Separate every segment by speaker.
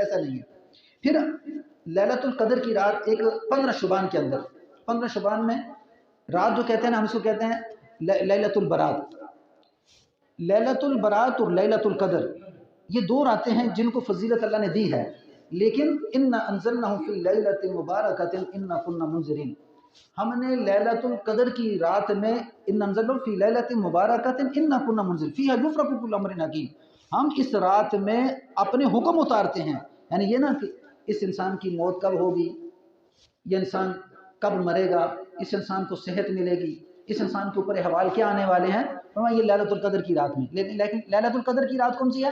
Speaker 1: ایسا نہیں ہے۔ پھر لیلۃ القدر کی رات ایک 15 شعبان کے اندر، 15 شعبان میں رات جو کہتے ہیں نا، ہم اس کو کہتے ہیں لیلۃ البرات۔ لیلۃ البرات اور لیلۃ القدر یہ دو راتیں ہیں جن کو فضیلت اللہ نے دی ہے، لیکن انا انزلناہ فی لیلۃ مبارکۃ انا کنا منذرین، ہم نے لیلۃ القدر کی رات میں انا انزلناہ فی لیلۃ مبارکۃ انا کنا منذرین فیہا یفرق کل امر حکیم، ہم اس رات میں اپنے حکم اتارتے ہیں، یعنی یہ نا کہ اس انسان کی موت کب ہوگی، یہ انسان کب مرے گا، اس انسان کو صحت ملے گی، اس انسان کے اوپر احوال کیا آنے والے ہیں، یہ لیلۃ القدر کی رات میں۔ لیکن لیلۃ القدر کی رات کون سی ہے؟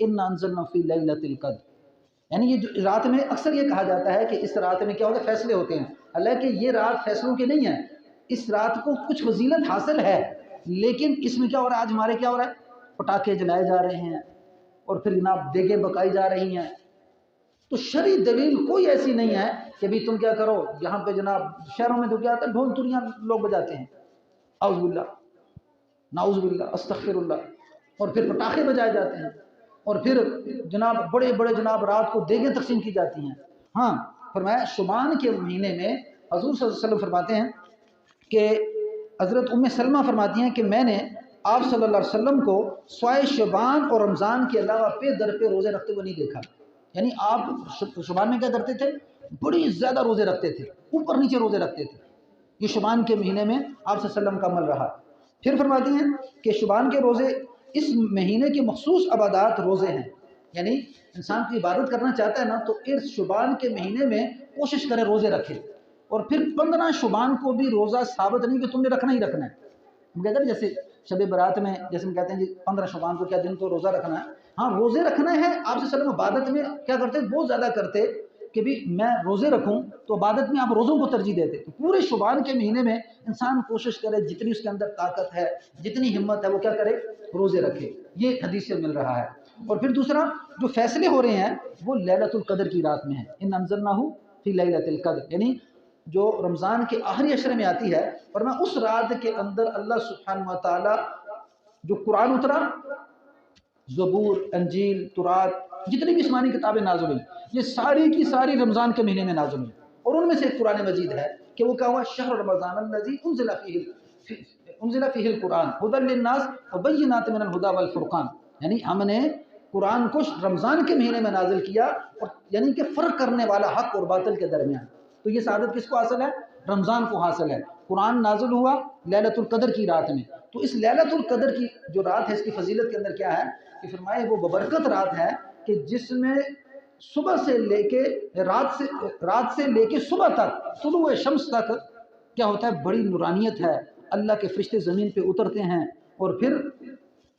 Speaker 1: انا انزلنا فی لیلۃ القدر، یعنی یہ جو رات میں اکثر یہ کہا جاتا ہے کہ اس رات میں کیا ہوتا ہے، فیصلے ہوتے ہیں، حالانکہ یہ رات فیصلوں کی نہیں ہے، اس رات کو کچھ فضیلت حاصل ہے، لیکن اس میں کیا ہو رہا ہے، آج ہمارے کیا ہو رہا ہے، پٹاخے جلائے جا رہے ہیں اور پھر جناب دیگیں پکائی جا رہی ہیں، تو شرعی دلیل کوئی ایسی نہیں ہے کہ بھی تم کیا کرو، یہاں پہ جناب شہروں میں تو کیا ہوتا ہے ڈھول تلیاں لوگ بجاتے ہیں، اعوذ باللہ نعوذ باللہ استغفر اللہ، اور پھر پٹاخے بجائے جاتے ہیں، اور پھر جناب بڑے بڑے جناب رات کو دیگیں تقسیم کی جاتی ہیں۔ ہاں فرمایا شعبان کے مہینے میں حضور صلی اللہ علیہ وسلم فرماتے ہیں کہ حضرت ام سلمہ فرماتی ہیں کہ میں نے آپ صلی اللہ علیہ وسلم کو سوائے شعبان اور رمضان کے علاوہ پہ در پہ روزے رکھتے ہوئے نہیں دیکھا، یعنی آپ شعبان میں کیا کرتے تھے، بڑی زیادہ روزے رکھتے تھے، اوپر نیچے روزے رکھتے تھے، یہ شعبان کے مہینے میں آپ صلی اللہ علیہ وسلم کا عمل رہا۔ پھر فرماتی ہیں کہ شعبان کے روزے اس مہینے کے مخصوص عبادات روزے ہیں، یعنی انسان کی عبادت کرنا چاہتا ہے نا تو اس شعبان کے مہینے میں کوشش کرے روزے رکھے، اور پھر 15 شعبان کو بھی روزہ ثابت نہیں کہ تم نے رکھنا ہی رکھنا ہے، ہم کہتے ہیں جیسے شب برات میں جیسے ہم کہتے ہیں جی 15 شعبان کو کیا دن کو روزہ رکھنا ہے، ہاں روزے رکھنا ہے، آپ صلی اللہ علیہ وسلم عبادت میں کیا کرتے بہت زیادہ کرتے کہ بھی میں روزے رکھوں، تو عبادت میں آپ روزوں کو ترجیح دیتے، تو پورے شعبان کے مہینے میں انسان کوشش کرے جتنی اس کے اندر طاقت ہے، جتنی ہمت ہے، وہ کیا کرے، روزے رکھے، یہ حدیث سے مل رہا ہے۔ اور پھر دوسرا جو فیصلے ہو رہے ہیں وہ لیلۃ القدر کی رات میں ہے، ان انزلناہ فی لیلۃ القدر، یعنی جو رمضان کے آخری عشرے میں آتی ہے، اور میں اس رات کے اندر اللہ سبحانہ و تعالی جو قرآن اترا، زبور، انجیل، تورات، جتنی بھی آسمانی کتابیں نازل ہوئی، یہ ساری کی ساری رمضان کے مہینے میں نازل ہوئی، اور ان میں سے ایک قرآن مجید ہے کہ وہ کہا ہوا شہر رمضان الذی انزل فیہ القرآن ھدی للناس وبینات من الھدی والفرقان، یعنی ہم نے قرآن کو رمضان کے مہینے میں نازل کیا، اور یعنی کہ فرق کرنے والا حق اور باطل کے درمیان، تو یہ سعادت کس کو حاصل ہے، رمضان کو حاصل ہے۔ قرآن نازل ہوا لیلۃ القدر کی رات میں، تو اس لیلۃ القدر کی جو رات ہے اس کی فضیلت کے اندر کیا ہے کہ فرمائے وہ ببرکت رات ہے کہ جس میں صبح سے لے کے رات سے لے کے صبح تک، طلوع شمس تک کیا ہوتا ہے، بڑی نورانیت ہے، اللہ کے فرشتے زمین پہ اترتے ہیں، اور پھر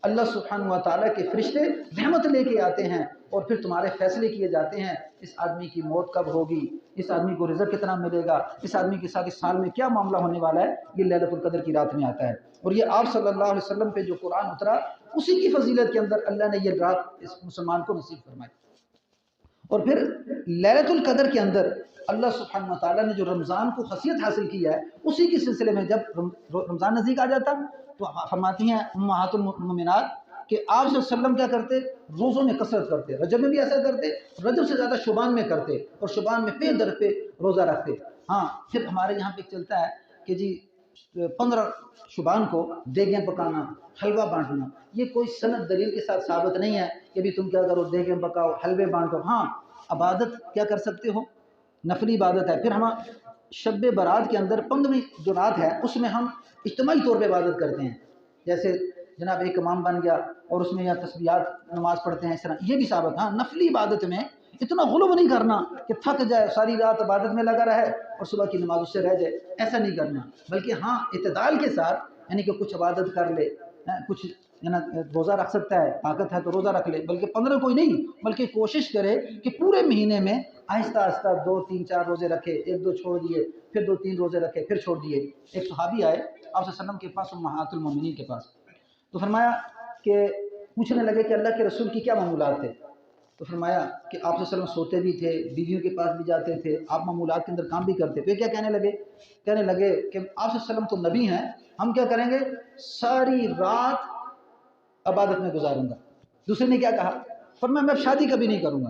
Speaker 1: اللہ سبحانہ و تعالیٰ کے فرشتے رحمت لے کے آتے ہیں، اور پھر تمہارے فیصلے کیے جاتے ہیں، اس آدمی کی موت کب ہوگی، اس آدمی کو رزق کتنا ملے گا، اس آدمی کے ساتھ اس سال میں کیا معاملہ ہونے والا ہے، یہ لیلۃ القدر کی رات میں آتا ہے۔ اور یہ آپ صلی اللہ علیہ وسلم پہ جو قرآن اترا اسی کی فضیلت کے اندر اللہ نے یہ رات اس مسلمان کو نصیب فرمائی۔ اور پھر لیلۃ القدر کے اندر اللہ سبحانہ وتعالیٰ نے جو رمضان کو خاصیت حاصل کی ہے، اسی کے سلسلے میں جب رمضان نزدیک آ جاتا تو فرماتی ہیں امہات المومنات کہ آپ صلی اللہ علیہ وسلم کیا کرتے، روزوں میں کثرت کرتے، رجب میں بھی ایسا کرتے، رجب سے زیادہ شعبان میں کرتے، اور شعبان میں پہ در پہ روزہ رکھتے۔ ہاں پھر ہمارے یہاں پہ چلتا ہے کہ جی 15 شعبان کو دیگیں پکانا، حلوہ بانٹنا، یہ کوئی سند دلیل کے ساتھ ثابت نہیں ہے کہ بھی تم کیا کرو، دیگیں پکاؤ، حلوے بانٹو۔ ہاں عبادت کیا کر سکتے ہو، نفلی عبادت ہے۔ پھر ہم شب برات کے اندر 15ویں جو رات ہے اس میں ہم اجتماعی طور پہ عبادت کرتے ہیں، جیسے جناب ایک امام بن گیا اور اس میں یا تسبیحات نماز پڑھتے ہیں، اس طرح یہ بھی ثابت۔ ہاں نفلی عبادت میں اتنا غلو نہیں کرنا کہ تھک جائے، ساری رات عبادت میں لگا رہے اور صبح کی نماز اس سے رہ جائے، ایسا نہیں کرنا، بلکہ ہاں اعتدال کے ساتھ، یعنی کہ کچھ عبادت کر لے، کچھ روزہ رکھ سکتا ہے، طاقت ہے تو روزہ رکھ لے، بلکہ 15 کوئی نہیں، بلکہ کوشش کرے کہ پورے مہینے میں آہستہ آہستہ 2 3 4 روزے رکھے، 1 2 چھوڑ دیے، پھر 2 3 روزے رکھے، پھر چھوڑ دیے۔ ایک صحابی آئے آپ صلی اللہ علیہ وسلم کے پاس، امہات المومنین کے پاس، تو فرمایا کہ پوچھنے لگے کہ اللہ کے رسول کی کیا معمولات تھے، تو فرمایا کہ آپ صلی اللہ علیہ وسلم سوتے بھی تھے، بیویوں کے پاس بھی جاتے تھے، آپ معمولات کے اندر کام بھی کرتے تھے۔ کیا کہنے لگے کہ آپ صلی اللہ علیہ وسلم تو نبی ہیں، ہم کیا کریں گے، ساری رات عبادت میں گزاروں گا۔ دوسرے نے کیا کہا، فرمایا میں شادی کبھی نہیں کروں گا،